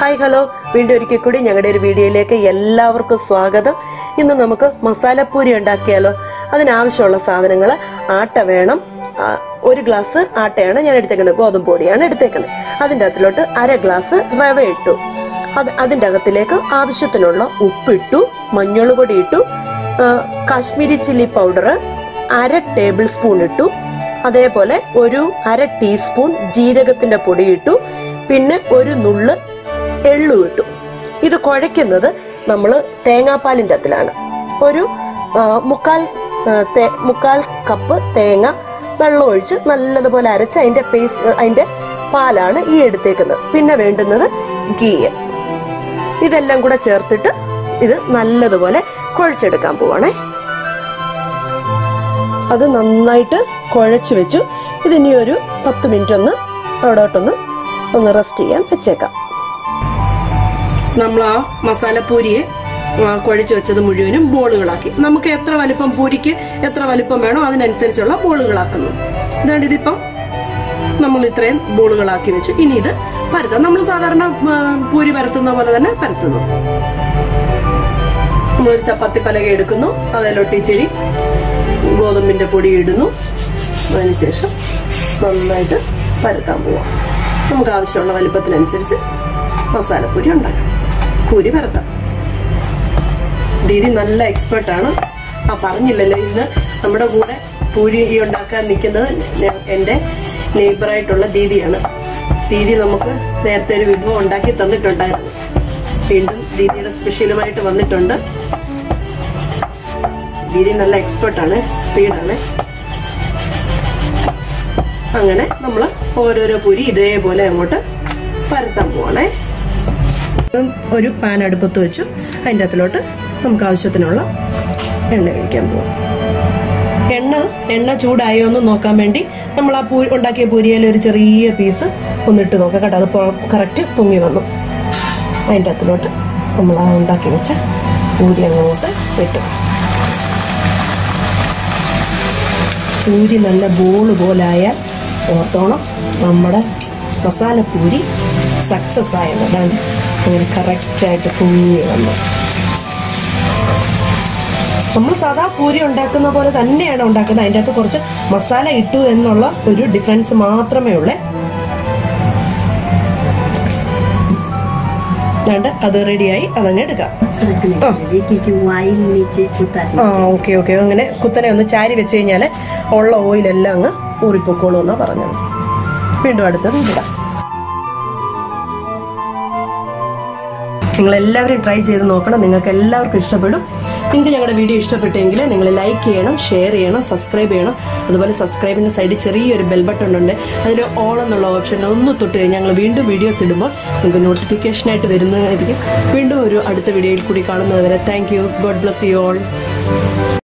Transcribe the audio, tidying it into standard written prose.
Hi hello, വീണ്ടും ഒരിക്കൽ കൂടി ഞങ്ങളുടെ ഒരു വീഡിയോയിലേക്ക് എല്ലാവർക്കും സ്വാഗതം. ഇന്ന് നമുക്ക് മസാലപ്പൂരി ഉണ്ടാക്കിയാലോ. അതിനാവശ്യമുള്ള സാധനങ്ങൾ: ആട്ട വേണം, 1 ഗ്ലാസ് ആട്ടയാണ് ഞാൻ എടുത്തേക്കുന്നത്, ഗോതമ്പ് പൊടിയാണ് എടുത്തേക്കുന്നത്. അതിൻ്റെ അകത്തിലോട്ട് 1/2 ഗ്ലാസ് റവ ഇട്ടു. അതിൻ്റെ അകത്തിലേക്ക് ആവശ്യത്തിനുള്ള ഉപ്പിട്ടു, മഞ്ഞൾ പൊടി ഇട്ടു, Kashmiri chilli powder 1/2 table spoon ഇട്ടു. അതേപോലെ 1/2 ടീസ്പൂൺ ജീരകത്തിൻ്റെ പൊടി ഇട്ടു. പിന്നെ 1 നുള്ള് എള്ളു ഇട്ടു. ഇത് കുഴയ്ക്കുന്നത് നമ്മൾ തേങ്ങാപ്പാലിൻ്റെ അകത്തിലാണ്. ഒരു മുക്കാൽ കപ്പ് തേങ്ങ വെള്ളം ഒഴിച്ച് നല്ലതുപോലെ അരച്ച് അതിൻ്റെ പാലാണ് ഈ എടുത്തേക്കുന്നത്. പിന്നെ വേണ്ടുന്നത് ഗീ. ഇതെല്ലാം കൂടെ ചേർത്തിട്ട് ഇത് നല്ലതുപോലെ കുഴച്ചെടുക്കാൻ പോവാണേ. അത് നന്നായിട്ട് കുഴച്ച് വെച്ചു. ഇതിനി ഒരു 10 മിനിറ്റ് ഒന്ന് റെസ്റ്റ് ചെയ്യാൻ വെച്ചേക്കാം. നമ്മൾ ആ മസാലപ്പൂരിയെ കുഴച്ച് വെച്ചത് മുഴുവനും ബോളുകളാക്കി. നമുക്ക് എത്ര വലിപ്പം, പൂരിക്ക് എത്ര വലിപ്പം വേണോ അതിനനുസരിച്ചുള്ള ബോളുകളാക്കുന്നു. ഇതാണ്ട് ഇതിപ്പം നമ്മൾ ഇത്രയും ബോളുകളാക്കി വെച്ചു. ഇനി ഇത് പരത്താം. നമ്മൾ സാധാരണ പൂരി പരത്തുന്ന പോലെ തന്നെ പരത്തുന്നു. നമ്മളൊരു ചപ്പാത്തി പലക എടുക്കുന്നു, അതിലോട്ട് ഇച്ചിരി ഗോതമ്പിന്റെ പൊടി ഇടുന്നു. അതിനുശേഷം നന്നായിട്ട് പരത്താൻ പോവാം. നമുക്ക് ആവശ്യമുള്ള വലിപ്പത്തിനനുസരിച്ച് മസാലപ്പൂരി ഉണ്ടാക്കാം, പൂരി പരത്താം. ദീദി നല്ല എക്സ്പെർട്ടാണ്. പറഞ്ഞില്ലല്ലോ, ഇന്ന് നമ്മുടെ കൂടെ പൂരി ഉണ്ടാക്കാൻ നിൽക്കുന്നത് എൻ്റെ നെയ്ബറായിട്ടുള്ള ദീദിയാണ്. ദീദി നമുക്ക് നേരത്തെ ഒരു വിഭവം ഉണ്ടാക്കി തന്നിട്ടുണ്ടായിരുന്നു. വീണ്ടും ദീദിയുടെ സ്പെഷ്യലുമായിട്ട് വന്നിട്ടുണ്ട്. ദീദി നല്ല എക്സ്പെർട്ടാണ്, സ്പീഡാണ്. അങ്ങനെ നമ്മൾ ഓരോരോ പൂരി ഇതേപോലെ അങ്ങോട്ട് പരത്താൻ പോവാണേ. ഒരു പാൻ അടുപ്പത്ത് വെച്ചു. അതിൻ്റെ അകത്തിലോട്ട് നമുക്ക് ആവശ്യത്തിനുള്ള എണ്ണ ഒഴിക്കാൻ പോവാം. എണ്ണ ചൂടായോ എന്ന് നോക്കാൻ വേണ്ടി നമ്മൾ ആ ഉണ്ടാക്കിയ പൂരിയിൽ ഒരു ചെറിയ പീസ് ഒന്നിട്ട് നോക്കാം കേട്ടോ. അത് കറക്റ്റ് പൊങ്ങി വന്നു. അതിൻ്റെ അകത്തിലോട്ട് നമ്മൾ ആ ഉണ്ടാക്കി വെച്ച പൂരി അങ്ങോട്ട് ഇട്ടു. പൂരി നല്ല ബോള് പോലായാൽ ഓർത്തോണം നമ്മുടെ മസാലപ്പൂരി സക്സസ് ആയതാണ്. അങ്ങനെ കറക്റ്റായിട്ട് പൊങ്ങി വന്നു. നമ്മൾ സാധാ പൂരി ഉണ്ടാക്കുന്ന പോലെ തന്നെയാണ് ഉണ്ടാക്കുന്നത്. അതിൻ്റെ അകത്ത് കുറച്ച് മസാല ഇട്ടു എന്നുള്ള ഒരു ഡിഫറൻസ് മാത്രമേ ഉള്ളേ. അത് റെഡിയായി, അതങ്ങ് എടുക്കാം. ഓക്കെ. അങ്ങനെ കുത്തനെ ഒന്ന് ചാരി വെച്ച് കഴിഞ്ഞാൽ ഉള്ള ഓയിലെല്ലാം അങ്ങ് ഊറിപ്പൊക്കോളൂ എന്നാ പറഞ്ഞത്. വീണ്ടും അടുത്തത് ഇടാം. നിങ്ങളെല്ലാവരും ട്രൈ ചെയ്ത് നോക്കണം. നിങ്ങൾക്ക് എല്ലാവർക്കും ഇഷ്ടപ്പെടും. നിങ്ങൾക്ക് ഞങ്ങളുടെ വീഡിയോ ഇഷ്ടപ്പെട്ടെങ്കിൽ നിങ്ങൾ ലൈക്ക് ചെയ്യണം, ഷെയർ ചെയ്യണം, സബ്സ്ക്രൈബ് ചെയ്യണം. അതുപോലെ സബ്സ്ക്രൈബിൻ്റെ സൈഡിൽ ചെറിയൊരു ബെൽ ബട്ടൺ ഉണ്ട്. അതിൽ ഓൾ എന്നുള്ള ഓപ്ഷനിൽ ഒന്ന് തൊട്ട് കഴിഞ്ഞാൽ ഞങ്ങൾ വീണ്ടും വീഡിയോസ് ഇടുമ്പോൾ നിങ്ങൾക്ക് നോട്ടിഫിക്കേഷനായിട്ട് വരുന്നതായിരിക്കും. വീണ്ടും ഒരു അടുത്ത വീഡിയോയിൽ കൂടി കാണുന്നതുവരെ thank you. God bless you all.